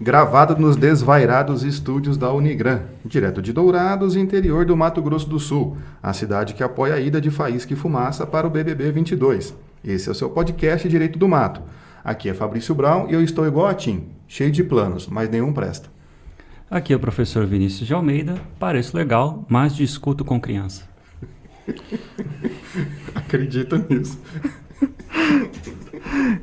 gravado nos desvairados estúdios da Unigran, direto de Dourados, interior do Mato Grosso do Sul, a cidade que apoia a ida de Faísca e Fumaça para o BBB 22. Esse é o seu podcast Direito do Mato. Aqui é Fabrício Brown e eu estou igual a Tim, cheio de planos, mas nenhum presta. Aqui é o professor Vinícius de Almeida, pareço legal, mas discuto com criança. Acredita nisso.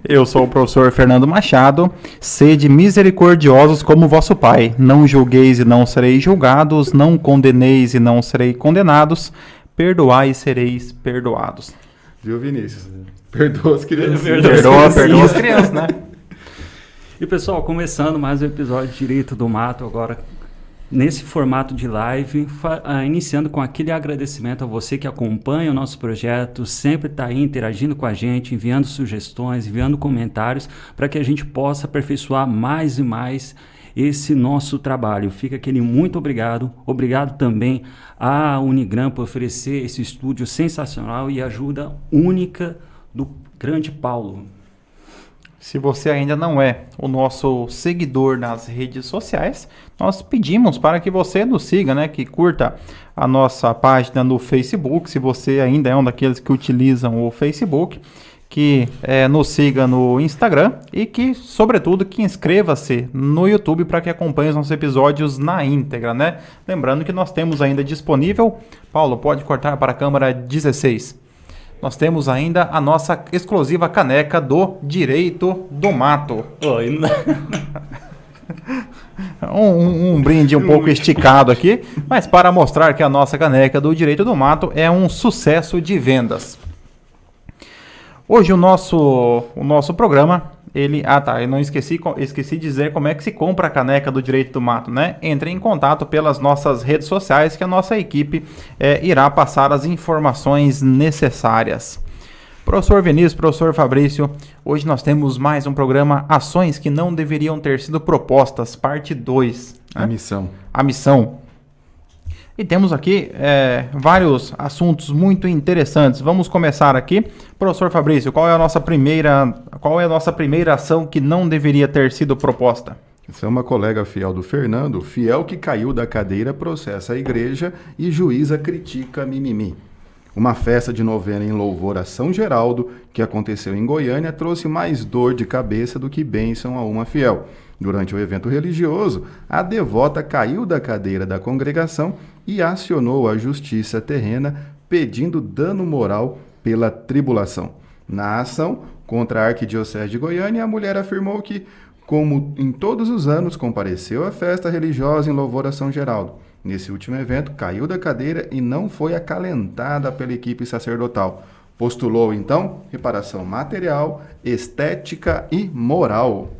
Eu sou o professor Fernando Machado. Sede misericordiosos como vosso Pai. Não julgueis e não sereis julgados. Não condeneis e não sereis condenados. Perdoai e sereis perdoados. Viu, Vinícius? Perdoa as crianças. Perdoa as crianças, né? E pessoal, começando mais um episódio de Direito do Mato, agora nesse formato de live, iniciando com aquele agradecimento a você que acompanha o nosso projeto, sempre está aí interagindo com a gente, enviando sugestões, enviando comentários, para que a gente possa aperfeiçoar mais e mais esse nosso trabalho. Fica aquele muito obrigado. Obrigado também à Unigran por oferecer esse estúdio sensacional e ajuda única do grande Paulo. Se você ainda não é o nosso seguidor nas redes sociais, nós pedimos para que você nos siga, né? Que curta a nossa página no Facebook, se você ainda é um daqueles que utilizam o Facebook, que nos siga no Instagram e que, sobretudo, que inscreva-se no YouTube para que acompanhe os nossos episódios na íntegra, né? Lembrando que nós temos ainda disponível, Paulo, pode cortar para a câmera 16. Nós temos ainda a nossa exclusiva caneca do Direito do Mato. Um brinde um pouco esticado aqui, mas para mostrar que a nossa caneca do Direito do Mato é um sucesso de vendas. Hoje o nosso programa, eu não esqueci de dizer como é que se compra a caneca do Direito do Mato, né? Entre em contato pelas nossas redes sociais que a nossa equipe irá passar as informações necessárias. Professor Vinícius, professor Fabrício, hoje nós temos mais um programa Ações que não deveriam ter sido propostas, parte 2. Né? A missão. E temos aqui vários assuntos muito interessantes. Vamos começar aqui. Professor Fabrício, qual é a nossa primeira ação que não deveria ter sido proposta? Essa é uma colega fiel do Fernando, fiel que caiu da cadeira, processa a igreja e juíza critica mimimi. Uma festa de novena em louvor a São Geraldo, que aconteceu em Goiânia, trouxe mais dor de cabeça do que bênção a uma fiel. Durante o evento religioso, a devota caiu da cadeira da congregação e acionou a justiça terrena pedindo dano moral pela tribulação. Na ação contra a Arquidiocese de Goiânia, a mulher afirmou que, como em todos os anos, compareceu à festa religiosa em louvor a São Geraldo. Nesse último evento, caiu da cadeira e não foi acalentada pela equipe sacerdotal. Postulou, então, reparação material, estética e moral.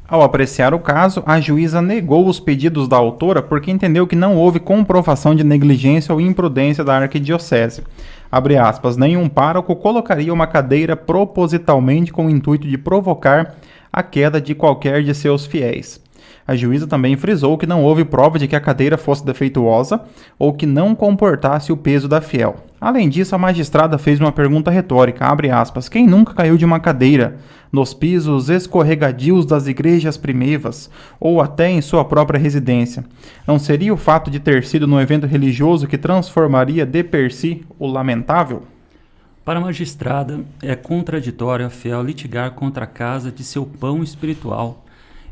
Ao apreciar o caso, a juíza negou os pedidos da autora porque entendeu que não houve comprovação de negligência ou imprudência da arquidiocese. Abre aspas, nenhum pároco colocaria uma cadeira propositalmente com o intuito de provocar a queda de qualquer de seus fiéis. A juíza também frisou que não houve prova de que a cadeira fosse defeituosa ou que não comportasse o peso da fiel. Além disso, a magistrada fez uma pergunta retórica, abre aspas, quem nunca caiu de uma cadeira nos pisos escorregadios das igrejas primevas ou até em sua própria residência? Não seria o fato de ter sido num evento religioso que transformaria de per si o lamentável? Para a magistrada, é contraditório a fiel litigar contra a casa de seu pão espiritual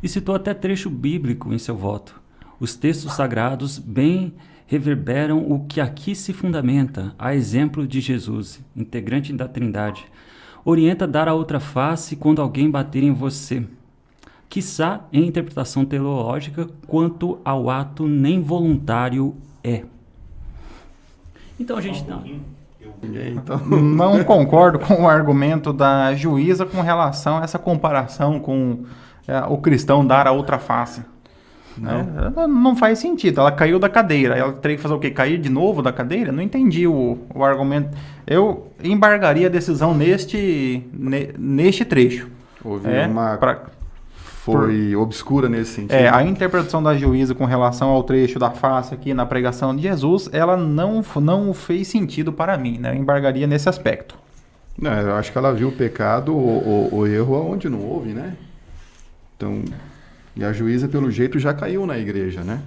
e citou até trecho bíblico em seu voto. Os textos sagrados bem reverberam o que aqui se fundamenta, a exemplo de Jesus, integrante da Trindade. Orienta a dar a outra face quando alguém bater em você. Quiçá em interpretação teológica quanto ao ato nem voluntário é. Então a gente não concordo com o argumento da juíza com relação a essa comparação com o cristão dar a outra face. Não faz sentido. Ela caiu da cadeira. Ela teria que fazer o quê? Cair de novo da cadeira? Não entendi o argumento. Eu embargaria a decisão neste trecho. Houve foi obscura nesse sentido. A interpretação da juíza com relação ao trecho da face aqui na pregação de Jesus, ela não fez sentido para mim, né? Eu embargaria nesse aspecto. Eu acho que ela viu o pecado, o erro onde não houve, né? Então, E a juíza, pelo jeito, já caiu na igreja, né?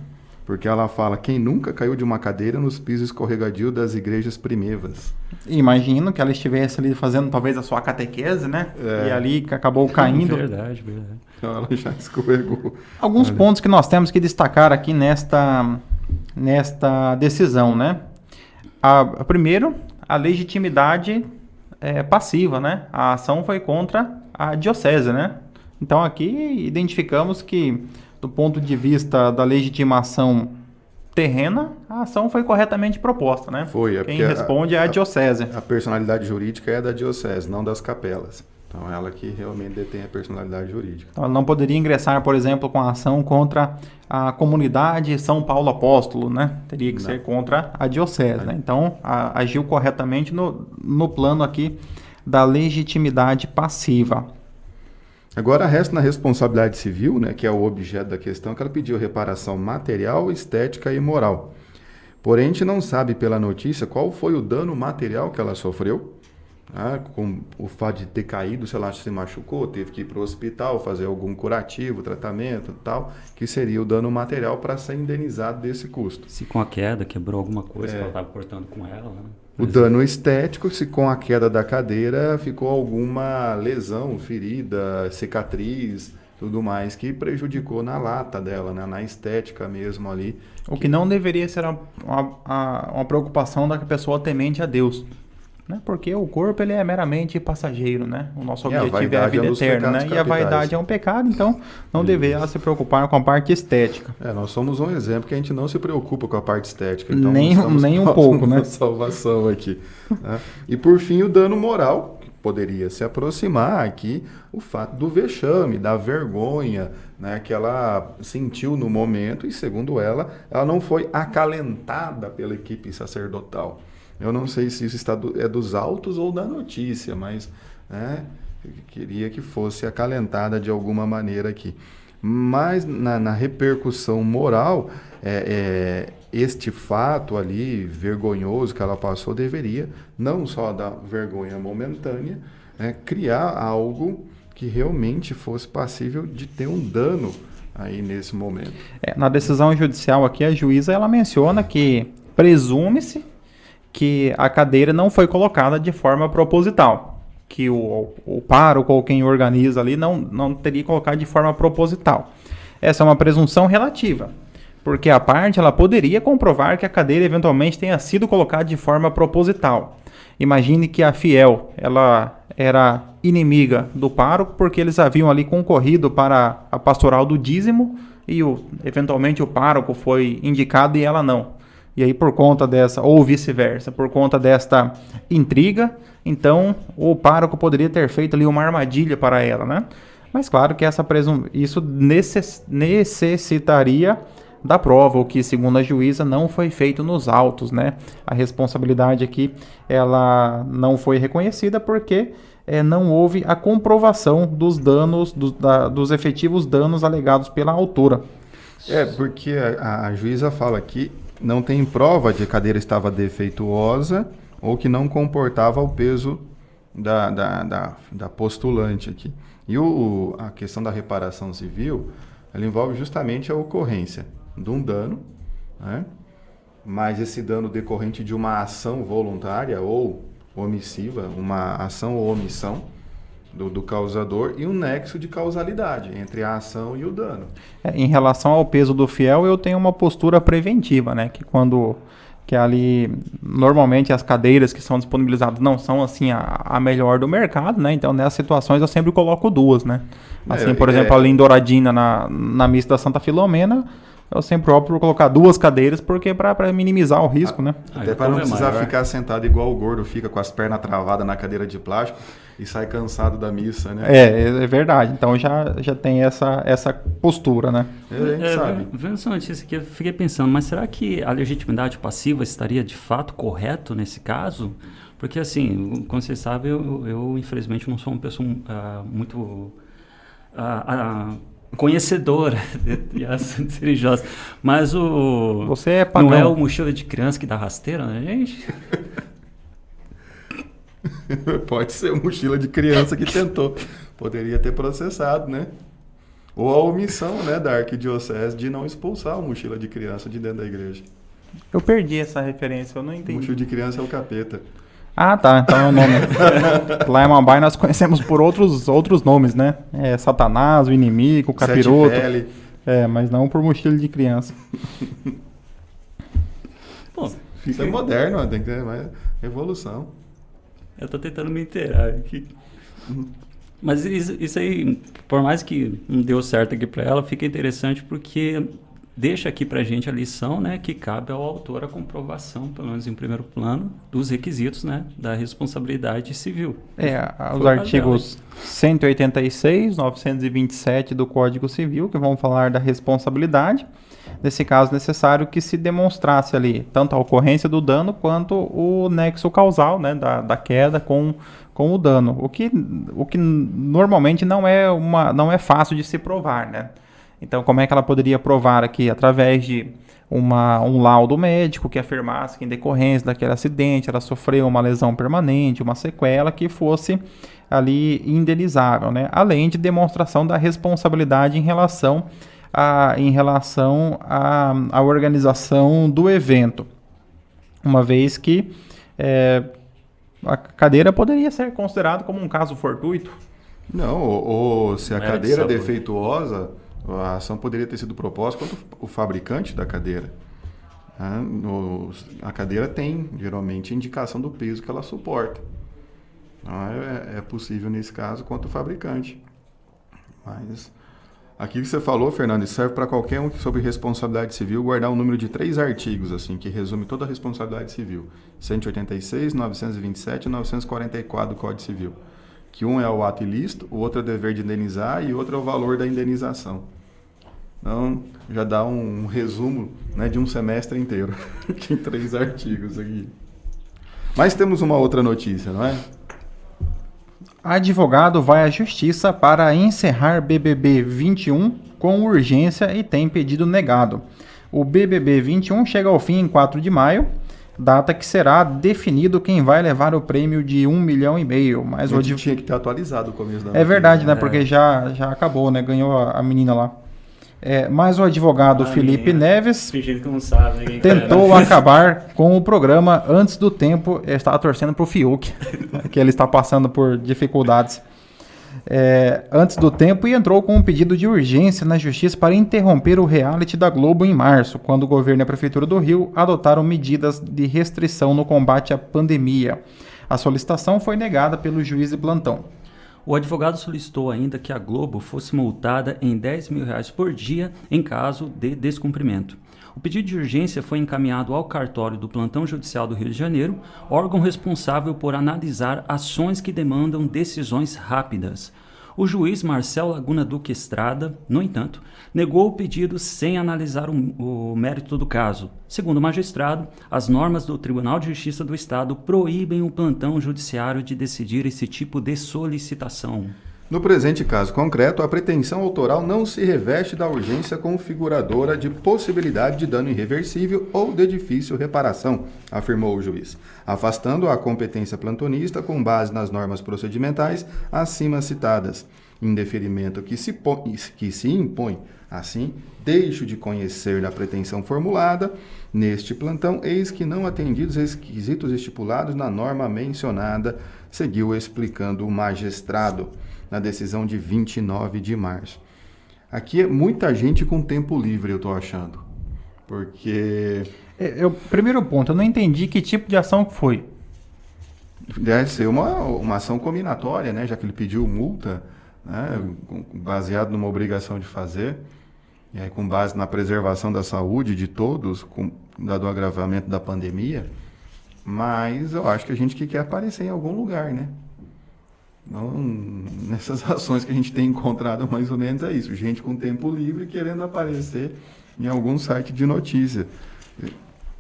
Porque ela fala, quem nunca caiu de uma cadeira nos pisos escorregadios das igrejas primevas. Imagino que ela estivesse ali fazendo talvez a sua catequese, né? E ali acabou caindo. Verdade. Então ela já escorregou. Alguns pontos que nós temos que destacar aqui nesta decisão, né? Primeiro, a legitimidade passiva, né? A ação foi contra a diocese, né? Então aqui identificamos que, do ponto de vista da legitimação terrena, a ação foi corretamente proposta, né? Foi. Quem responde é a diocese. A personalidade jurídica é da diocese, não das capelas. Então ela que realmente detém a personalidade jurídica. Então, ela não poderia ingressar, por exemplo, com a ação contra a comunidade São Paulo Apóstolo, né? Teria que ser contra a diocese, né? Então, agiu corretamente no plano aqui da legitimidade passiva. Agora resta na responsabilidade civil, né, que é o objeto da questão, que ela pediu reparação material, estética e moral. Porém, a gente não sabe pela notícia qual foi o dano material que ela sofreu. Com o fato de ter caído, sei lá, se machucou, teve que ir para o hospital, fazer algum curativo, tratamento e tal, que seria o dano material para ser indenizado desse custo. Se com a queda quebrou alguma coisa que ela estava portando com ela, né? O dano estético, se com a queda da cadeira ficou alguma lesão, ferida, cicatriz, tudo mais, que prejudicou na lata dela, né? Na estética mesmo ali. O que não deveria ser uma preocupação da pessoa temente a Deus. Né? Porque o corpo ele é meramente passageiro, né? O nosso objetivo é a vida eterna, né? E a vaidade é um pecado, então não deveria se preocupar com a parte estética. Nós somos um exemplo que a gente não se preocupa com a parte estética. Então nem um pouco, né? Salvação aqui. Né? E por fim, o dano moral, que poderia se aproximar aqui, o fato do vexame, da vergonha, né, que ela sentiu no momento e, segundo ela não foi acalentada pela equipe sacerdotal. Eu não sei se isso é dos autos ou da notícia, mas eu queria que fosse acalentada de alguma maneira aqui. Mas na repercussão moral, este fato ali vergonhoso que ela passou deveria, não só dar vergonha momentânea, criar algo que realmente fosse passível de ter um dano aí nesse momento. Na decisão judicial aqui, a juíza ela menciona que presume-se que a cadeira não foi colocada de forma proposital, que o pároco ou quem organiza ali não teria colocado de forma proposital. Essa é uma presunção relativa, porque a parte ela poderia comprovar que a cadeira eventualmente tenha sido colocada de forma proposital. Imagine que a fiel ela era inimiga do pároco porque eles haviam ali concorrido para a pastoral do dízimo e eventualmente o pároco foi indicado e ela não. E aí, por conta dessa, ou vice-versa, por conta desta intriga, então o pároco poderia ter feito ali uma armadilha para ela, né? Mas claro que isso necessitaria da prova, o que, segundo a juíza, não foi feito nos autos, né? A responsabilidade aqui, ela não foi reconhecida porque não houve a comprovação dos danos, dos efetivos danos alegados pela autora. Porque a juíza fala aqui, não tem prova de que a cadeira estava defeituosa ou que não comportava o peso da postulante aqui. E a questão da reparação civil, ela envolve justamente a ocorrência de um dano, né? Mas esse dano decorrente de uma ação voluntária ou omissiva, uma ação ou omissão do causador e um nexo de causalidade entre a ação e o dano. Em relação ao peso do fiel, eu tenho uma postura preventiva, né? Que ali, normalmente as cadeiras que são disponibilizadas não são assim a melhor do mercado, né? Então nessas situações eu sempre coloco duas, né? Assim, por exemplo, ali em Douradina, na missa da Santa Filomena, eu sempre opto por colocar duas cadeiras, porque para minimizar o risco, né? Até para não precisar ficar sentado igual o gordo fica com as pernas travadas na cadeira de plástico e sai cansado da missa, né? É verdade. Então já tem essa postura, né? A gente sabe. Vendo essa notícia aqui, eu fiquei pensando, mas será que a legitimidade passiva estaria de fato correto nesse caso? Porque assim, como vocês sabem, eu infelizmente não sou uma pessoa muito... conhecedora de assuntos religiosos, mas você é pagão. Não é o mochila de criança que dá rasteira, né, gente? Pode ser o mochila de criança que tentou. Poderia ter processado, né? Ou a omissão, né, da arquidiocese de não expulsar o mochila de criança de dentro da igreja. Eu perdi essa referência, eu não O entendi. mochila de criança é o capeta. Ah, tá. Então é o nome. Lá em Mambai nós conhecemos por outros nomes, né? É Satanás, o inimigo, o capiroto. Sete pele. Mas não por mochila de criança. Bom, Isso é moderno, tem que ter mais evolução. eu tô tentando me inteirar aqui. Mas isso aí, por mais que não deu certo aqui para ela, fica interessante porque deixa aqui pra gente a lição, né, que cabe ao autor a comprovação, pelo menos em primeiro plano, dos requisitos, né, da responsabilidade civil. Os artigos 186, 927 do Código Civil, que vão falar da responsabilidade. Nesse caso, necessário que se demonstrasse ali tanto a ocorrência do dano quanto o nexo causal, né, da queda com o dano. O que normalmente não é fácil de se provar, né? Então, como é que ela poderia provar aqui? Através de um laudo médico que afirmasse que em decorrência daquele acidente ela sofreu uma lesão permanente, uma sequela que fosse ali indenizável, né? Além de demonstração da responsabilidade em relação à organização do evento, uma vez que a cadeira poderia ser considerada como um caso fortuito. Não, ou se a Não era de cadeira é sabor. defeituosa, a ação poderia ter sido proposta contra o fabricante da cadeira. A cadeira tem, geralmente, indicação do peso que ela suporta. Então, é possível, nesse caso, contra o fabricante. Mas aqui que você falou, Fernando, isso serve para qualquer um que sobre responsabilidade civil guardar um número de 3 artigos, assim, que resume toda a responsabilidade civil. 186, 927 e 944 do Código Civil. Que um é o ato ilícito, o outro é o dever de indenizar e o outro é o valor da indenização. Então, já dá um resumo, né, de um semestre inteiro. Tem 3 artigos aqui. Mas temos uma outra notícia, não é? Advogado vai à justiça para encerrar BBB 21 com urgência e tem pedido negado. O BBB 21 chega ao fim em 4 de maio, data que será definido quem vai levar o prêmio de 1,5 milhão. Mas A gente tinha que ter atualizado o começo da É notícia. verdade, né? Porque já acabou, né? Ganhou a menina lá. Mas o advogado Felipe Neves Fingindo que não sabe, ninguém tentou acabar com o programa antes do tempo. Estava torcendo para o Fiuk, que ele está passando por dificuldades. Antes do tempo e entrou com um pedido de urgência na justiça para interromper o reality da Globo em março, quando o governo e a Prefeitura do Rio adotaram medidas de restrição no combate à pandemia. A solicitação foi negada pelo juiz de plantão. O advogado solicitou ainda que a Globo fosse multada em R$10 mil por dia em caso de descumprimento. O pedido de urgência foi encaminhado ao cartório do Plantão Judicial do Rio de Janeiro, órgão responsável por analisar ações que demandam decisões rápidas. O juiz Marcel Laguna Duque Estrada, no entanto, negou o pedido sem analisar o mérito do caso. Segundo o magistrado, as normas do Tribunal de Justiça do Estado proíbem o plantão judiciário de decidir esse tipo de solicitação. No presente caso concreto, a pretensão autoral não se reveste da urgência configuradora de possibilidade de dano irreversível ou de difícil reparação, afirmou o juiz, afastando a competência plantonista com base nas normas procedimentais acima citadas. Em deferimento que se impõe, assim, deixo de conhecer da pretensão formulada neste plantão, eis que não atendidos os requisitos estipulados na norma mencionada, seguiu explicando o magistrado na decisão de 29 de março. Aqui é muita gente com tempo livre, eu estou achando. Porque... Primeiro ponto, eu não entendi que tipo de ação foi. Deve ser uma ação combinatória, né? Já que ele pediu multa, né? Baseado numa obrigação de fazer, e aí com base na preservação da saúde de todos, dado o agravamento da pandemia. Mas eu acho que a gente que quer aparecer em algum lugar, né? Não, nessas ações que a gente tem encontrado mais ou menos é isso, gente com tempo livre querendo aparecer em algum site de notícia.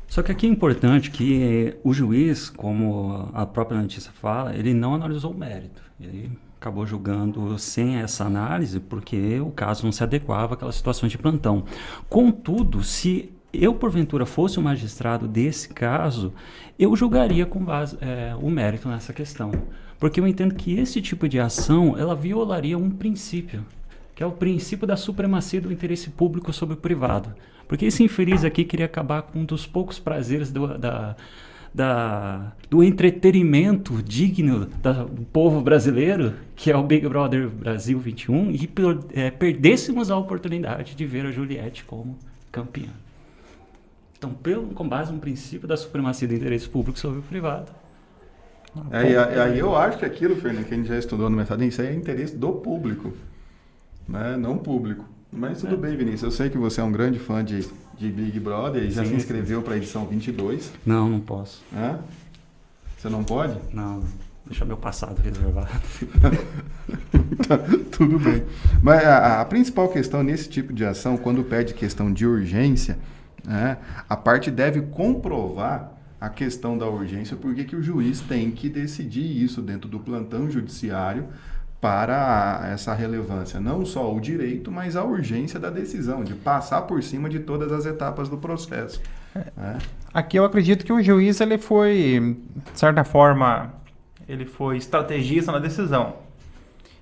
Só que aqui é importante que o juiz, como a própria notícia fala, ele não analisou o mérito, ele acabou julgando sem essa análise porque o caso não se adequava àquelas situações de plantão. Contudo, se eu porventura fosse um magistrado desse caso, eu julgaria com base o mérito nessa questão. Porque eu entendo que esse tipo de ação, ela violaria um princípio, que que é o princípio da supremacia do interesse público sobre o privado. Porque esse infeliz aqui queria acabar com um dos poucos prazeres do entretenimento digno do povo brasileiro, que é o Big Brother Brasil 21, e perdêssemos a oportunidade de ver a Juliette como campeã. Então, com base no princípio da supremacia do interesse público sobre o privado. Aí eu acho que aquilo, Fernando, que a gente já estudou no mestrado, isso aí é interesse do público, né? Não público. Mas tudo bem, Vinícius, eu sei que você é um grande fã de Big Brother e já se inscreveu para a edição 22. Não posso. Hã? Você não pode? Não, deixa meu passado reservado. Tá, tudo bem. Mas a principal questão nesse tipo de ação, quando pede questão de urgência, né, a parte deve comprovar a questão da urgência, porque que o juiz tem que decidir isso dentro do plantão judiciário para essa relevância, não só o direito, mas a urgência da decisão, de passar por cima de todas as etapas do processo. Né? Aqui eu acredito que o juiz, ele foi, de certa forma, ele foi estrategista na decisão.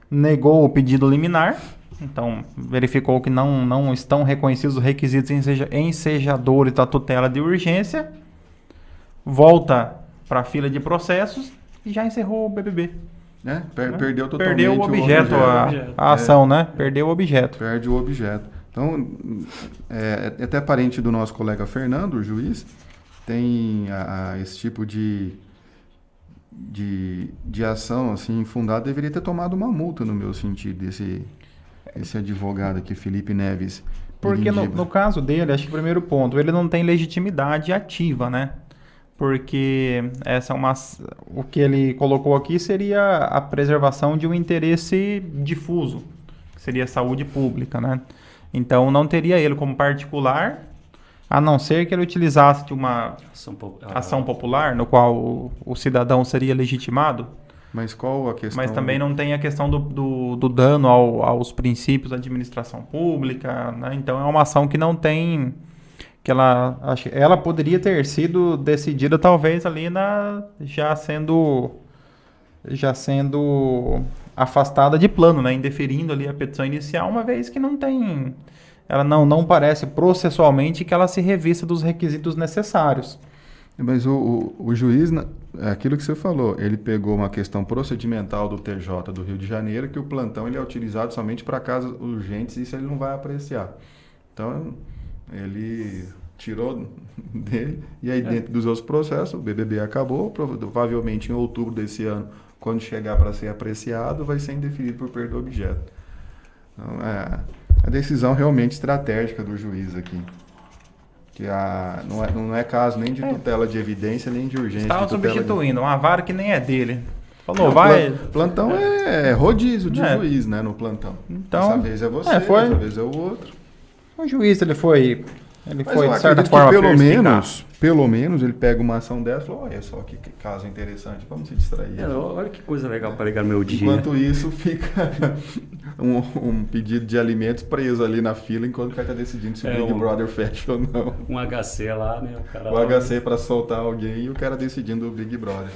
Negou o pedido liminar, então verificou que não estão reconhecidos os requisitos ensejadores da tutela de urgência, volta para a fila de processos e já encerrou o BBB. Perdeu totalmente Perdeu o objeto, a ação, né? Perdeu o objeto. Perde o objeto. Então, até parente do nosso colega Fernando, o juiz, tem esse tipo de ação assim, infundada, deveria ter tomado uma multa, no meu sentido, esse advogado aqui, Felipe Neves. Porque no caso dele, acho que o primeiro ponto, ele não tem legitimidade ativa, né? Porque o que ele colocou aqui seria a preservação de um interesse difuso, que seria a saúde pública, né? Então, não teria ele como particular, a não ser que ele utilizasse de uma ação popular, no qual o cidadão seria legitimado. Mas qual a questão? Mas também não tem a questão do dano aos princípios da administração pública, né? Então, é uma ação que não tem... que ela poderia ter sido decidida talvez ali já sendo afastada de plano, né, indeferindo ali a petição inicial, uma vez que ela não parece processualmente que ela se revista dos requisitos necessários. Mas o juiz, é aquilo que você falou, ele pegou uma questão procedimental do TJ do Rio de Janeiro, que o plantão ele é utilizado somente para casos urgentes e isso ele não vai apreciar. Então, ele tirou dele, e aí dentro dos outros processos, o BBB acabou, provavelmente em outubro desse ano, quando chegar para ser apreciado, vai ser indeferido por perda do objeto. Então, a decisão realmente estratégica do juiz aqui. Que não é caso nem de tutela de evidência, nem de urgência. Estava substituindo uma vara que nem é dele. Falou, não, vai... Plantão é rodízio de juiz, né, no plantão. Então, essa vez é você, essa vez é o outro. O juiz, ele foi de certa forma, pelo menos ele pega uma ação dessa e fala, olha só que caso interessante, vamos se distrair. Olha que coisa legal para ligar no meu dia. Enquanto isso, fica um pedido de alimentos preso ali na fila, enquanto o cara está decidindo se o Big Brother fecha ou não. Um HC lá, né? O HC para soltar alguém e o cara decidindo o Big Brother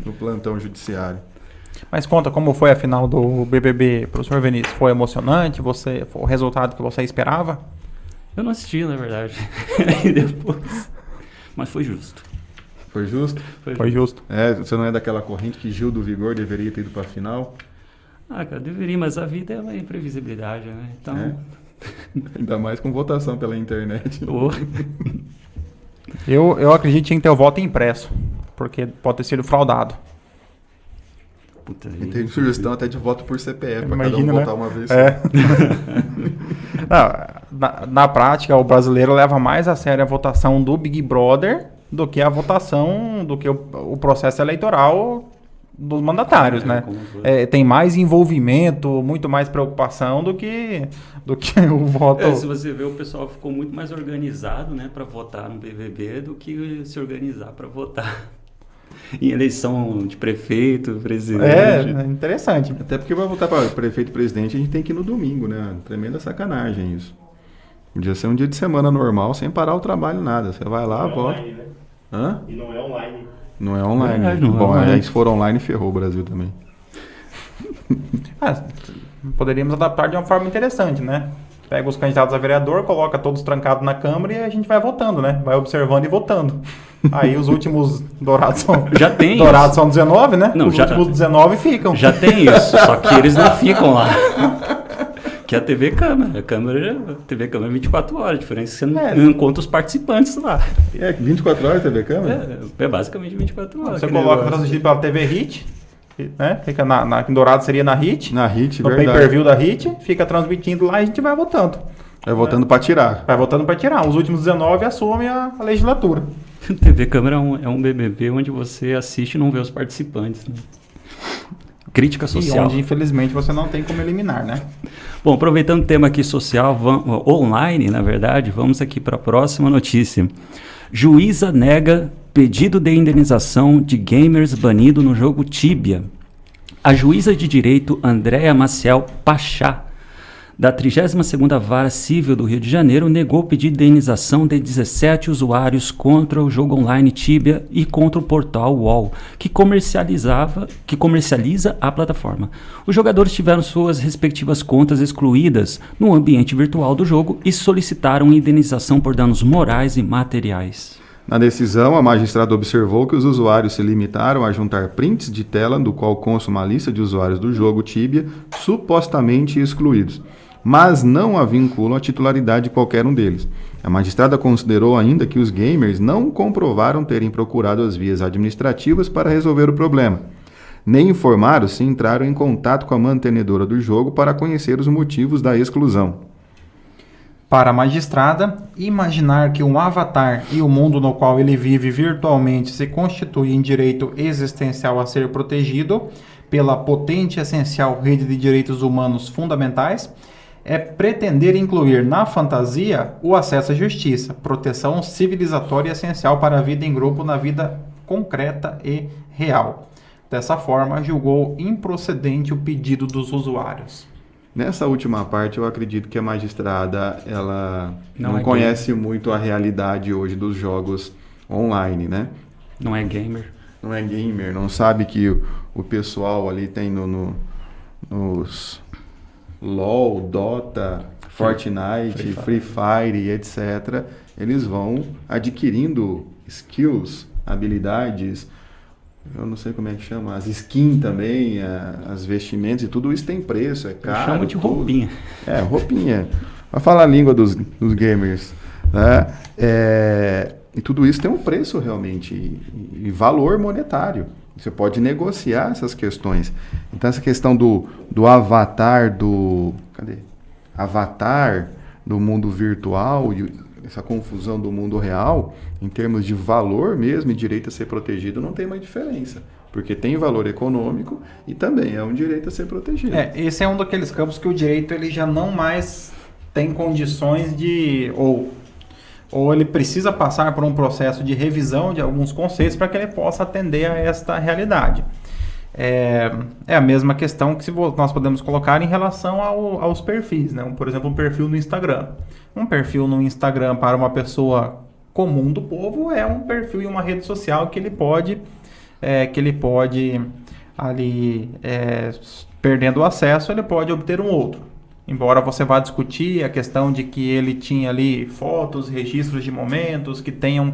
no plantão judiciário. Mas conta como foi a final do BBB, professor Vinícius. Foi emocionante? Foi o resultado que você esperava? Eu não assisti, na verdade. Aí depois... Mas foi justo. Foi justo? Foi justo. Você não é daquela corrente que Gil do Vigor deveria ter ido para a final? Cara, deveria, mas a vida é uma imprevisibilidade, né? Então... Ainda mais com votação pela internet. Eu acredito que tinha que ter o voto impresso, porque pode ter sido fraudado. E tem sugestão até de voto por CPF, para cada um votar uma vez só. Na prática, o brasileiro leva mais a sério a votação do Big Brother do que a votação, do que o processo eleitoral dos mandatários, né? Tem mais envolvimento, muito mais preocupação do que o voto... Se você ver, o pessoal ficou muito mais organizado, né, para votar no BBB do que se organizar para votar em eleição de prefeito, presidente. É interessante. Até porque vai votar para prefeito e presidente, a gente tem que ir no domingo, né? Tremenda sacanagem isso. Podia ser um dia de semana normal, sem parar o trabalho, nada. Você vai lá, vota. Online, né? Hã? E não é online. Não é online. Bom, aí se for online, ferrou o Brasil também. poderíamos adaptar de uma forma interessante, né? Pega os candidatos a vereador, coloca todos trancados na Câmara e a gente vai votando, né? Vai observando e votando. Aí os últimos dourados são... Já tem Dourados isso. são 19, né? Não, os últimos 19 ficam. Já tem isso, só que eles não ficam lá. Que é a TV Câmara. A TV Câmara é 24 horas. A diferença é que você não encontra os participantes lá. 24 horas TV Câmara? É basicamente 24 horas. Você coloca transmitido pela TV Hit, né? Fica em Dourado seria na Hit. Na Hit, no verdade. pay-per-view da Hit, fica transmitindo lá e a gente vai votando. Vai votando para tirar. Vai votando para tirar. Os últimos 19 assumem a legislatura. TV Câmara é um BBB onde você assiste e não vê os participantes. Né? Crítica social. E onde, infelizmente, você não tem como eliminar, né? Bom, aproveitando o tema aqui social, online, na verdade, vamos aqui para a próxima notícia. Juíza nega pedido de indenização de gamers banido no jogo Tibia. A juíza de direito Andréa Maciel Pachá, da 32ª Vara Civil do Rio de Janeiro, negou o pedido de indenização de 17 usuários contra o jogo online Tibia e contra o portal UOL, que comercializa a plataforma. Os jogadores tiveram suas respectivas contas excluídas no ambiente virtual do jogo e solicitaram indenização por danos morais e materiais. Na decisão, a magistrada observou que os usuários se limitaram a juntar prints de tela do qual consta uma lista de usuários do jogo Tibia supostamente excluídos, mas não a vinculam à titularidade de qualquer um deles. A magistrada considerou ainda que os gamers não comprovaram terem procurado as vias administrativas para resolver o problema, nem informaram se entraram em contato com a mantenedora do jogo para conhecer os motivos da exclusão. Para a magistrada, imaginar que um avatar e o mundo no qual ele vive virtualmente se constituem direito existencial a ser protegido pela potente e essencial rede de direitos humanos fundamentais é pretender incluir na fantasia o acesso à justiça, proteção civilizatória essencial para a vida em grupo na vida concreta e real. Dessa forma, julgou improcedente o pedido dos usuários. Nessa última parte, eu acredito que a magistrada ela não é conhece muito a realidade hoje dos jogos online, né? Não é gamer. Não é gamer, não sabe que o pessoal ali tem nos LoL, Dota, Fortnite, Free Fire, etc. Eles vão adquirindo skills, habilidades, eu não sei como é que chama, as skins também, as vestimentas e tudo isso tem preço, é caro. Chama de roupinha. Roupinha. Vai falar a língua dos gamers, né? E tudo isso tem um preço realmente e valor monetário. Você pode negociar essas questões. Então essa questão do avatar, avatar do mundo virtual e essa confusão do mundo real, em termos de valor mesmo e direito a ser protegido, não tem mais diferença. Porque tem valor econômico e também é um direito a ser protegido. Esse é um daqueles campos que o direito ele já não mais tem condições de... Ou ele precisa passar por um processo de revisão de alguns conceitos para que ele possa atender a esta realidade. É a mesma questão que nós podemos colocar em relação aos perfis, né? Por exemplo, um perfil no Instagram. Um perfil no Instagram para uma pessoa comum do povo é um perfil em uma rede social que ele pode ali, perdendo o acesso, ele pode obter um outro. Embora você vá discutir a questão de que ele tinha ali fotos, registros de momentos, que tenha um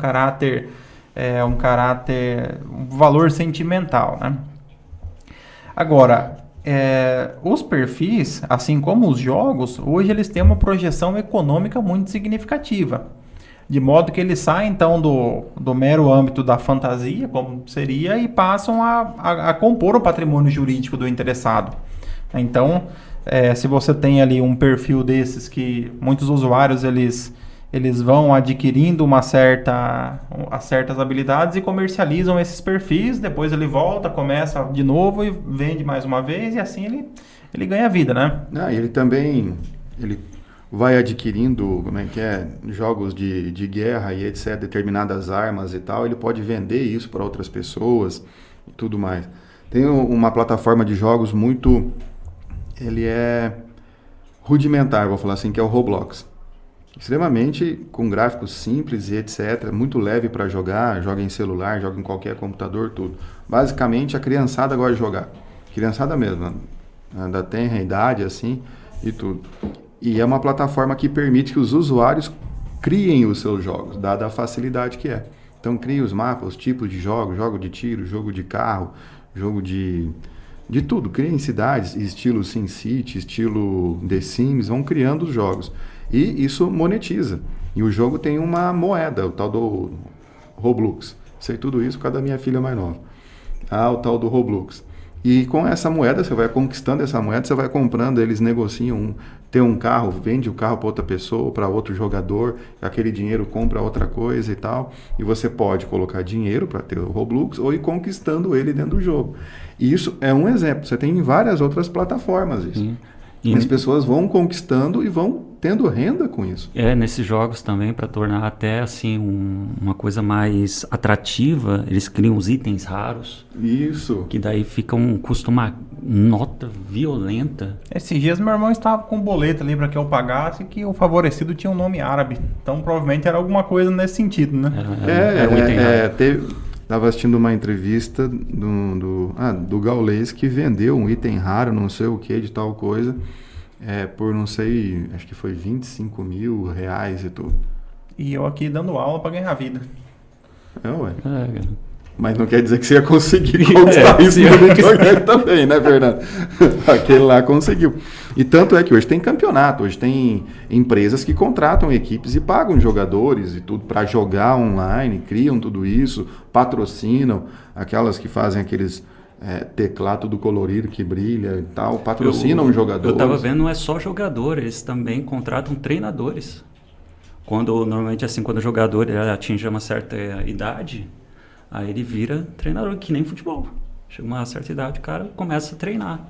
valor sentimental, né? Agora, os perfis, assim como os jogos, hoje eles têm uma projeção econômica muito significativa. De modo que eles saem, então, do mero âmbito da fantasia, como seria, e passam a compor o patrimônio jurídico do interessado. Então, se você tem ali um perfil desses que muitos usuários eles vão adquirindo certas habilidades e comercializam esses perfis, depois ele volta, começa de novo e vende mais uma vez e assim ele ganha vida, né? Ele também vai adquirindo, jogos de guerra e etc, determinadas armas e tal, ele pode vender isso para outras pessoas e tudo mais. Tem uma plataforma de jogos muito... Ele é rudimentar, vou falar assim, que é o Roblox. Extremamente com gráficos simples e etc. Muito leve para jogar, joga em celular, joga em qualquer computador, tudo. Basicamente, a criançada gosta de jogar. Criançada mesmo. da tenra idade, assim, e tudo. E é uma plataforma que permite que os usuários criem os seus jogos, dada a facilidade que é. Então, criem os mapas, os tipos de jogos, jogo de tiro, jogo de carro, jogo de tudo. Criem cidades, estilo SimCity, estilo The Sims, vão criando os jogos. E isso monetiza. E o jogo tem uma moeda, o tal do Roblox. Sei tudo isso por causa da minha filha mais nova. O tal do Roblox. E com essa moeda, você vai conquistando essa moeda, você vai comprando, eles negociam, tem um carro, vende o carro para outra pessoa, para outro jogador, aquele dinheiro compra outra coisa e tal, e você pode colocar dinheiro para ter o Roblox ou ir conquistando ele dentro do jogo. E isso é um exemplo, você tem em várias outras plataformas isso. E as pessoas vão conquistando e vão tendo renda com isso. Nesses jogos também, para tornar até assim uma coisa mais atrativa, eles criam os itens raros. Isso. Que daí custa uma nota violenta. Esses dias meu irmão estava com um boleto ali para que eu pagasse, que o favorecido tinha um nome árabe. Então provavelmente era alguma coisa nesse sentido, né? Era um item raro. Estava assistindo uma entrevista do Gaules que vendeu um item raro, não sei o que, de tal coisa, por não sei, acho que foi 25 mil reais e tudo. E eu aqui dando aula para ganhar vida. Mas não quer dizer que você ia conseguir conquistar isso no videogame também, né, Fernando? Aquele lá conseguiu. E tanto é que hoje tem campeonato, hoje tem empresas que contratam equipes e pagam jogadores e tudo para jogar online, criam tudo isso, patrocinam, aquelas que fazem aqueles teclado tudo colorido que brilha e tal, patrocinam jogadores. Eu estava vendo, não é só jogador, eles também contratam treinadores. Normalmente assim, quando o jogador atinge uma certa idade, aí ele vira treinador, que nem futebol. Chega uma certa idade, o cara começa a treinar.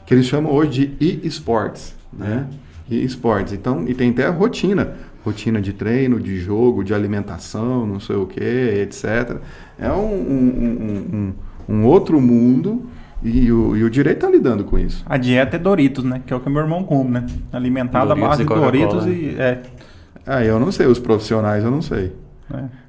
Que eles chamam hoje de e-sports, né? E-sports. Então, e tem até a rotina de treino, de jogo, de alimentação, não sei o que, etc. É um outro mundo e o direito está lidando com isso. A dieta é Doritos, né? Que é o que meu irmão come, né? Alimentado à base de Doritos e... eu não sei, os profissionais eu não sei.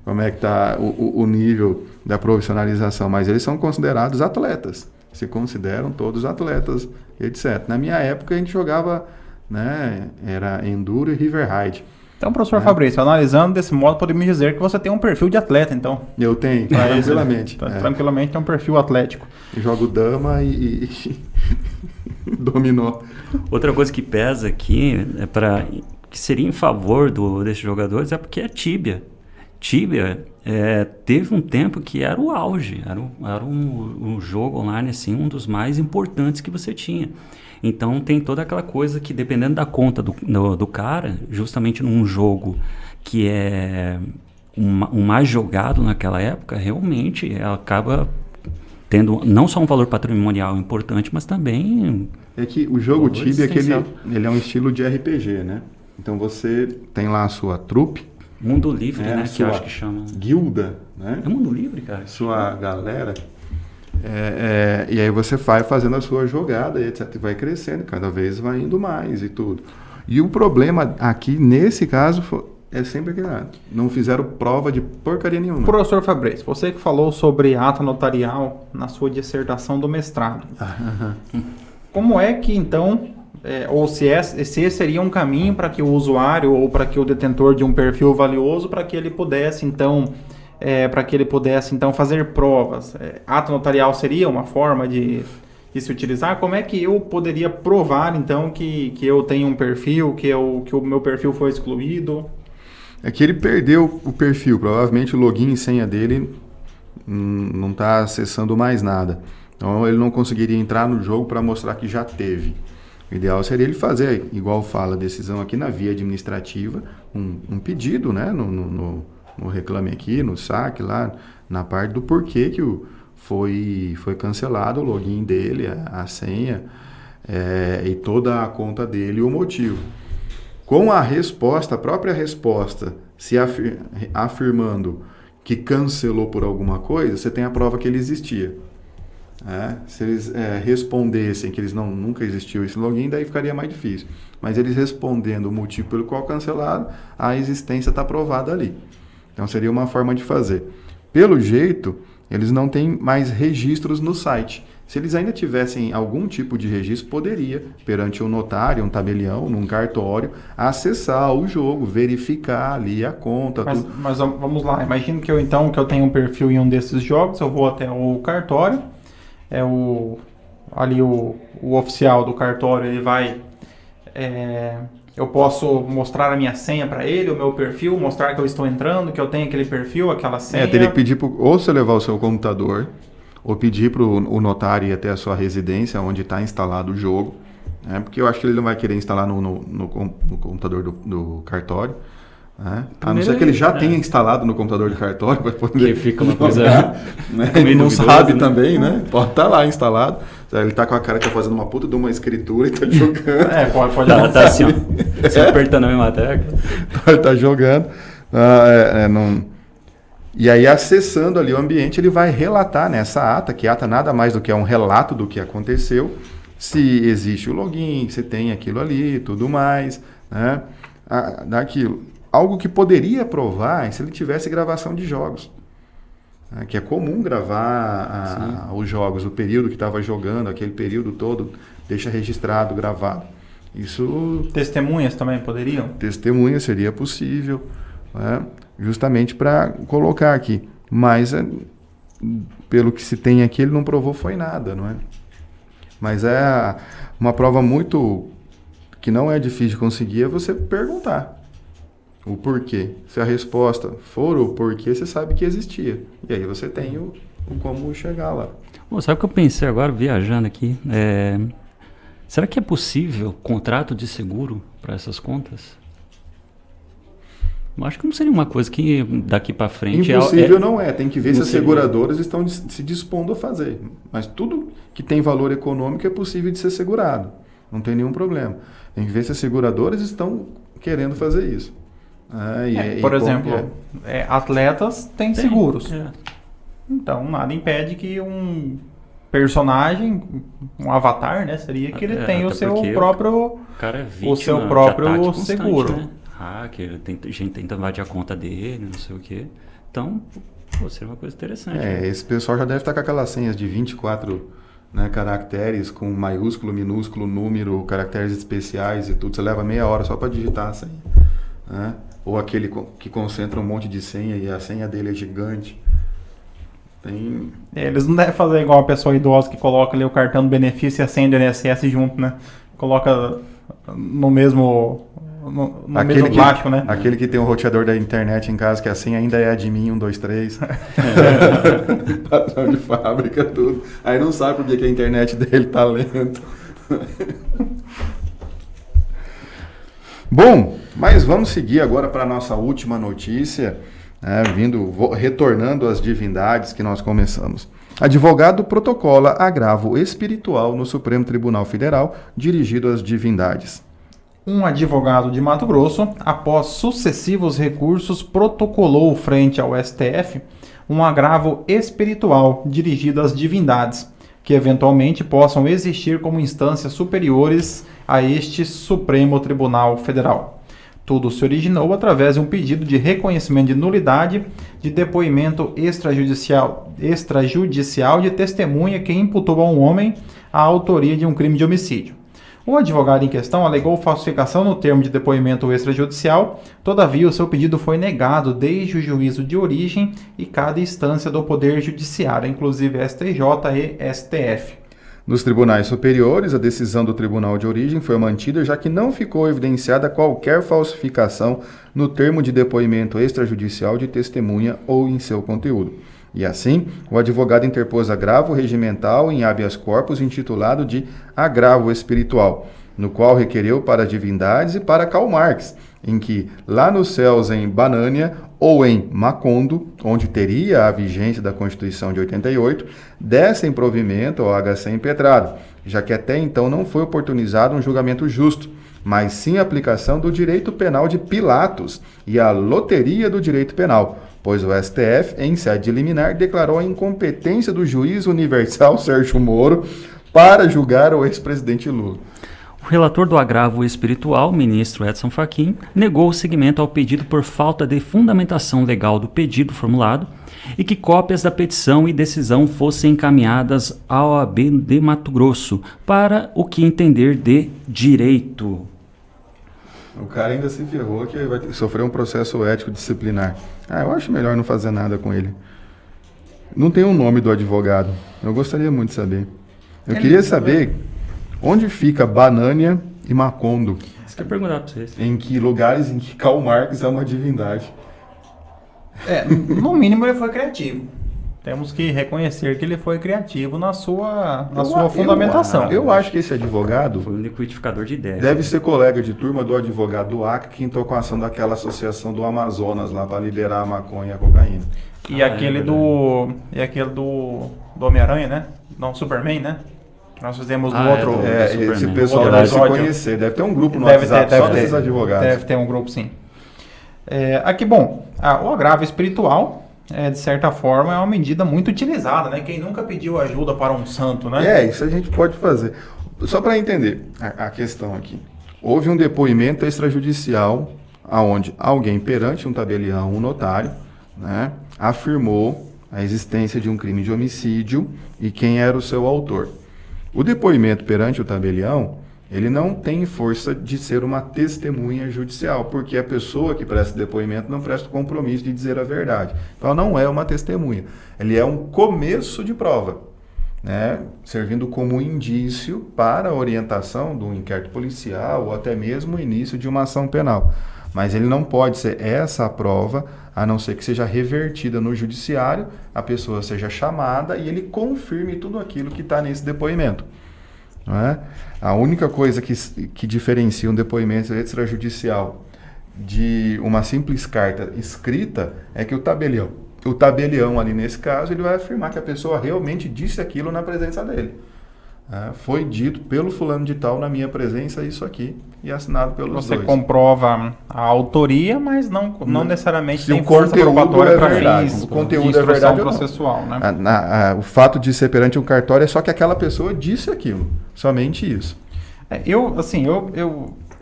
Como é que está o nível da profissionalização, mas eles são considerados atletas, se consideram todos atletas, etc. Na minha época a gente jogava, né, era Enduro e River Ride. Então, professor Fabrício, analisando desse modo, podemos dizer que você tem um perfil de atleta, então. Eu tenho, tranquilamente. Tranquilamente tem um perfil atlético. Eu jogo dama e dominó. Outra coisa que pesa aqui, que seria em favor desses jogadores, é porque é Tibia. Tibia teve um tempo que era o auge, era um jogo online assim, um dos mais importantes que você tinha. Então tem toda aquela coisa que, dependendo da conta do cara, justamente num jogo que é o mais jogado naquela época, realmente ela acaba tendo não só um valor patrimonial importante, mas também... É que o jogo Tibia ele é um estilo de RPG, né? Então você tem lá a sua trupe, Mundo Livre, né? Que eu acho que chama. Guilda, né? É Mundo Livre, cara. Sua galera. E aí você vai fazendo a sua jogada e etc. E vai crescendo, cada vez vai indo mais e tudo. E o problema aqui, nesse caso, é sempre aquele lado. Não fizeram prova de porcaria nenhuma. Professor Fabrício, você que falou sobre ata notarial na sua dissertação do mestrado. Como é que, então... ou se esse seria um caminho para que o usuário ou para que o detentor de um perfil valioso, para que ele pudesse então fazer provas. Ato notarial seria uma forma de se utilizar? Como é que eu poderia provar então que eu tenho um perfil, que o meu perfil foi excluído? É que ele perdeu o perfil, provavelmente o login e senha dele não está acessando mais nada. Então ele não conseguiria entrar no jogo para mostrar que já teve. O ideal seria ele fazer, igual fala a decisão aqui na via administrativa, um pedido, né, no Reclame Aqui, no saque lá, na parte do porquê que foi cancelado o login dele, a senha, e toda a conta dele e o motivo. Com a resposta, a própria resposta, se afirmando que cancelou por alguma coisa, você tem a prova que ele existia. Se eles respondessem que nunca existiu esse login, daí ficaria mais difícil. Mas eles respondendo o motivo pelo qual cancelaram, a existência está provada ali. Então seria uma forma de fazer. Pelo jeito, eles não têm mais registros no site. Se eles ainda tivessem algum tipo de registro, poderia, perante um notário, um tabelião, num cartório, acessar o jogo, verificar ali a conta. Mas vamos lá, imagino que eu tenho um perfil em um desses jogos, eu vou até o cartório, o oficial do cartório, ele vai... eu posso mostrar a minha senha para ele, o meu perfil, mostrar que eu estou entrando, que eu tenho aquele perfil, aquela senha. Teria que pedir ou você levar o seu computador, ou pedir para o notário ir até a sua residência, onde está instalado o jogo, porque eu acho que ele não vai querer instalar no computador do cartório. A não ser que ele já tenha instalado no computador do cartório para poder... Que fica uma coisa... Ele não sabe também, né? Pode estar lá instalado. Ele tá com a cara que tá fazendo uma puta de uma escritura e tá jogando. Pode tá assim, ó. Você apertando a mesma tecla. Tá jogando. E aí, acessando ali o ambiente, ele vai relatar nessa ata, que ata nada mais do que é um relato do que aconteceu, se existe o login, se tem aquilo ali, tudo mais, né? Daquilo. Algo que poderia provar se ele tivesse gravação de jogos. Que é comum gravar os jogos, o período que estava jogando, aquele período todo, deixa registrado, gravado. Isso... Testemunhas também poderiam? Testemunhas seria possível, né? Justamente para colocar aqui. Mas, pelo que se tem aqui, ele não provou foi nada, não é? Mas é uma prova muito... que não é difícil de conseguir, é você perguntar o porquê. Se a resposta for o porquê, você sabe que existia. E aí você tem o como chegar lá. Sabe o que eu pensei agora, viajando aqui? Será que é possível contrato de seguro para essas contas? Eu acho que não seria uma coisa que daqui para frente... Impossível não é. Tem que ver se as seguradoras estão se dispondo a fazer. Mas tudo que tem valor econômico é possível de ser segurado. Não tem nenhum problema. Tem que ver se as seguradoras estão querendo fazer isso. Por exemplo, atletas têm seguros. Então, nada impede que um personagem, um avatar, né, seria que ele tenha o seu próprio, cara é vítima, o seu próprio de seguro. Né? Que gente tenta invadir a conta dele, não sei o quê. Então, seria uma coisa interessante. Né? Esse pessoal já deve estar com aquelas senhas de 24 caracteres, com maiúsculo, minúsculo, número, caracteres especiais e tudo. Você leva meia hora só para digitar a senha. Ou aquele que concentra um monte de senha e a senha dele é gigante. Eles não devem fazer igual a pessoa idosa que coloca ali o cartão do benefício e a senha do INSS junto, né? Coloca no mesmo plástico, né? Aquele que tem um roteador da internet em casa, que a senha ainda é admin 123. Padrão de fábrica, tudo. Aí não sabe por que a internet dele tá lenta. Bom, mas vamos seguir agora para a nossa última notícia, retornando às divindades que nós começamos. Advogado protocola agravo espiritual no Supremo Tribunal Federal dirigido às divindades. Um advogado de Mato Grosso, após sucessivos recursos, protocolou frente ao STF um agravo espiritual dirigido às divindades, que eventualmente possam existir como instâncias superiores a este Supremo Tribunal Federal. Tudo se originou através de um pedido de reconhecimento de nulidade de depoimento extrajudicial de testemunha que imputou a um homem a autoria de um crime de homicídio. O advogado em questão alegou falsificação no termo de depoimento extrajudicial, todavia o seu pedido foi negado desde o juízo de origem e cada instância do Poder Judiciário, inclusive STJ e STF. Nos tribunais superiores, a decisão do tribunal de origem foi mantida, já que não ficou evidenciada qualquer falsificação no termo de depoimento extrajudicial de testemunha ou em seu conteúdo. E assim, o advogado interpôs agravo regimental em habeas corpus intitulado de agravo espiritual, no qual requereu para divindades e para Karl Marx, em que, lá nos céus em Banânia ou em Macondo, onde teria a vigência da Constituição de 88, dessem provimento ao HC impetrado, já que até então não foi oportunizado um julgamento justo, mas sim a aplicação do direito penal de Pilatos e a loteria do direito penal, pois o STF, em sede liminar, declarou a incompetência do juiz universal Sérgio Moro para julgar o ex-presidente Lula. O relator do agravo espiritual, ministro Edson Fachin, negou o seguimento ao pedido por falta de fundamentação legal do pedido formulado e que cópias da petição e decisão fossem encaminhadas à OAB de Mato Grosso para o que entender de direito. O cara ainda se ferrou que vai sofrer um processo ético disciplinar. Eu acho melhor não fazer nada com ele. Não tem o nome do advogado. Eu gostaria muito de saber. Eu queria saber onde fica Banânia e Macondo. Isso que eu ia perguntar para vocês. Em que lugares em que Karl Marx é uma divindade. No mínimo ele foi criativo. Temos que reconhecer que ele foi criativo na sua fundamentação. Eu acho que esse advogado Foi um liquidificador de ideias. deve ser colega de turma do advogado do Acre que entrou com a ação daquela associação do Amazonas lá para liberar a maconha e a cocaína. E aquele do Homem-Aranha, né? Não, Superman, né? Que nós fizemos do outro. Superman. Esse pessoal Outro deve se episódio. conhecer. Deve ter um grupo no Deve WhatsApp ter, só deve desses ter. advogados. Deve ter um grupo, sim. O agravo espiritual, de certa forma, é uma medida muito utilizada, né? Quem nunca pediu ajuda para um santo, né? Isso a gente pode fazer. Só para entender a questão aqui. Houve um depoimento extrajudicial aonde alguém perante um tabelião, um notário, né, afirmou a existência de um crime de homicídio e quem era o seu autor. O depoimento perante o tabelião, ele não tem força de ser uma testemunha judicial, porque a pessoa que presta depoimento não presta o compromisso de dizer a verdade. Então, não é uma testemunha. Ele é um começo de prova, né, servindo como indício para a orientação do inquérito policial ou até mesmo o início de uma ação penal. Mas ele não pode ser essa a prova, a não ser que seja revertida no judiciário, a pessoa seja chamada e ele confirme tudo aquilo que está nesse depoimento. Não é? A única coisa que diferencia um depoimento extrajudicial de uma simples carta escrita é que o tabelião ali nesse caso, ele vai afirmar que a pessoa realmente disse aquilo na presença dele. Foi dito pelo fulano de tal na minha presença isso aqui e assinado pelos dois. Você comprova a autoria, mas não necessariamente se tem o força conteúdo probatória é para verdade, fins o conteúdo de é verdade instrução ou não. processual, né? O fato de ser perante um cartório é só que aquela pessoa disse aquilo, somente isso. Eu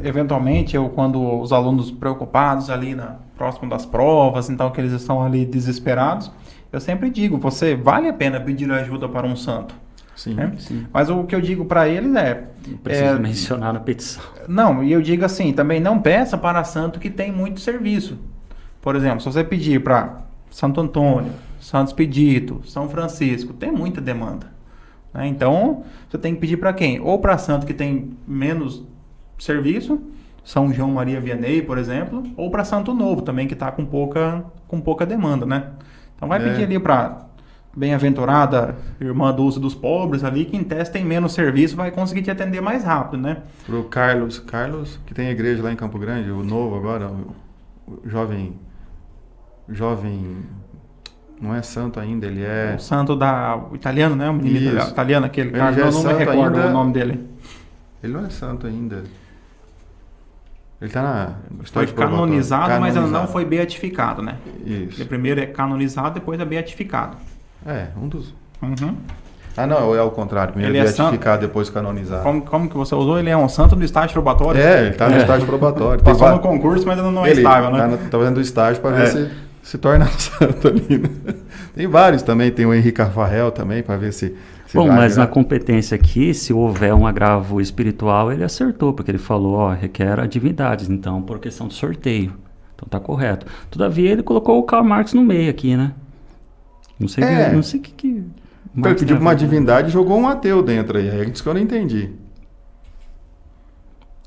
eventualmente, quando os alunos preocupados ali próximo das provas, então que eles estão ali desesperados, eu sempre digo, vale a pena pedir ajuda para um santo. Sim, sim. Mas o que eu digo para eles Não precisa mencionar na petição. Não, e eu digo assim, também não peça para santo que tem muito serviço. Por exemplo, se você pedir para Santo Antônio, Santo Expedito, São Francisco, tem muita demanda, né? Então, você tem que pedir para quem? Ou para santo que tem menos serviço, São João Maria Vianney, por exemplo, ou para Santo Novo também, que está com pouca demanda, né? Então vai pedir ali para bem-aventurada irmã Dulce dos pobres ali, que em tese tem menos serviço, vai conseguir te atender mais rápido, né? Pro Carlos, que tem igreja lá em Campo Grande, o novo agora, o jovem, não é santo ainda, ele é... O santo o italiano, né? O menino Isso. italiano, aquele Ele cara, já é eu não me santo recordo ainda. o nome dele. Ele não é santo ainda. Ele está na Foi estágio probatório. canonizado, mas ainda não foi beatificado, né? Isso. Ele primeiro é canonizado, depois é beatificado. Um dos... Uhum. Não, é o contrário. Primeiro Ele é beatificado, depois canonizado. Como que você usou? Ele é um santo do estágio probatório? Ele está no estágio probatório. Passou no concurso, mas ainda não é Ele estável, né? Tá fazendo estágio para ver se torna santo ali. Né? Tem vários também, tem o Henrique Rafael também, para ver se Bom, vai mas virar. na competência aqui, se houver um agravo espiritual, ele acertou, porque ele falou, requer a divindades, então, por questão de sorteio. Então tá correto. Todavia, ele colocou o Karl Marx no meio aqui, né? Não sei o que Ele Marx pediu tem uma a ver. divindade e jogou um ateu dentro aí. Aí ele disse que eu não entendi.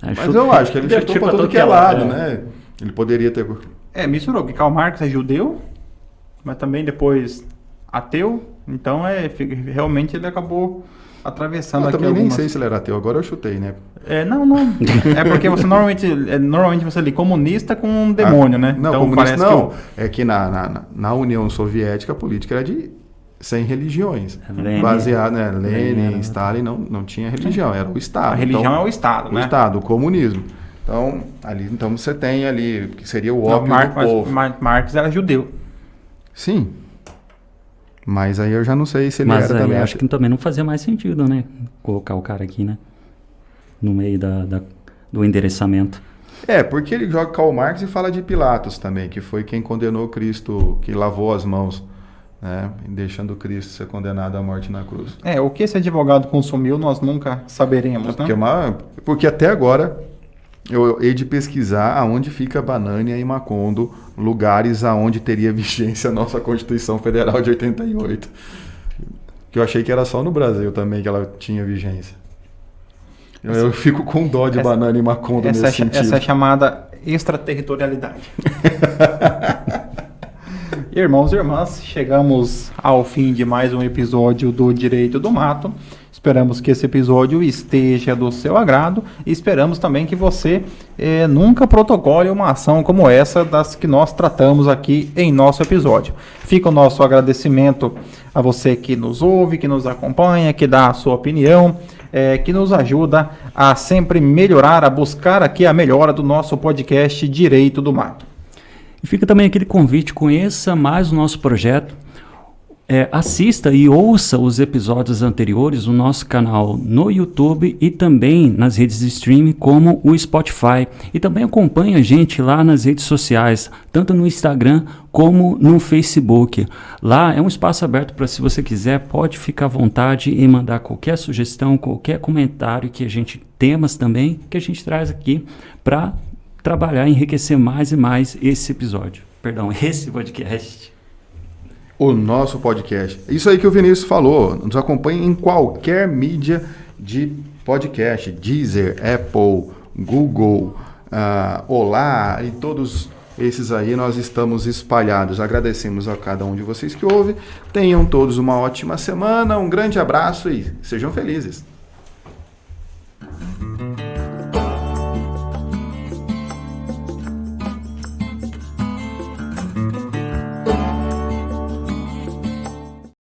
Mas Chuta- eu acho que ele chutou chuta para tudo que é lado, né? Ele poderia ter... Misturou, porque Karl Marx é judeu, mas também depois ateu, então realmente ele acabou atravessando Eu aqui também nem algumas... sei se ele era ateu, agora eu chutei, né? Não. É porque você normalmente você lê comunista com um demônio, né? Não, então comunista parece não. que É que na União Soviética a política era sem religiões. Lenin. Baseado, né? Lenin, Lenin, Stalin não tinha religião, era o Estado. a religião é o Estado, o né? Estado, o comunismo. Então você tem ali, que seria o Não, ópio do povo. Marx era judeu. Sim. Mas aí eu já não sei se ele Mas era aí também. acho que também não fazia mais sentido, né? Colocar o cara aqui, né? no meio do endereçamento. Porque ele joga Karl Marx e fala de Pilatos também, que foi quem condenou Cristo, que lavou as mãos, né, deixando Cristo ser condenado à morte na cruz. O que esse advogado consumiu, nós nunca saberemos, né? Porque até agora eu hei de pesquisar aonde fica Banânia e Macondo, lugares aonde teria vigência a nossa Constituição Federal de 88. Que eu achei que era só no Brasil também que ela tinha vigência. Eu fico com dó de Banânia e Macondo nesse sentido. Essa é chamada extraterritorialidade. Irmãos e irmãs, chegamos ao fim de mais um episódio do Direito do Mato. Esperamos que esse episódio esteja do seu agrado e esperamos também que você nunca protocole uma ação como essa das que nós tratamos aqui em nosso episódio. Fica o nosso agradecimento a você que nos ouve, que nos acompanha, que dá a sua opinião, que nos ajuda a sempre melhorar, a buscar aqui a melhora do nosso podcast Direito do Mato. E fica também aquele convite, conheça mais o nosso projeto, assista e ouça os episódios anteriores no nosso canal no YouTube e também nas redes de streaming como o Spotify. E também acompanhe a gente lá nas redes sociais, tanto no Instagram como no Facebook. Lá é um espaço aberto para, se você quiser, pode ficar à vontade e mandar qualquer sugestão, qualquer comentário temas também que a gente traz aqui para trabalhar e enriquecer mais e mais esse podcast. O nosso podcast. Isso aí que o Vinícius falou. Nos acompanhe em qualquer mídia de podcast. Deezer, Apple, Google, Olá e todos esses aí nós estamos espalhados. Agradecemos a cada um de vocês que ouve. Tenham todos uma ótima semana, um grande abraço e sejam felizes.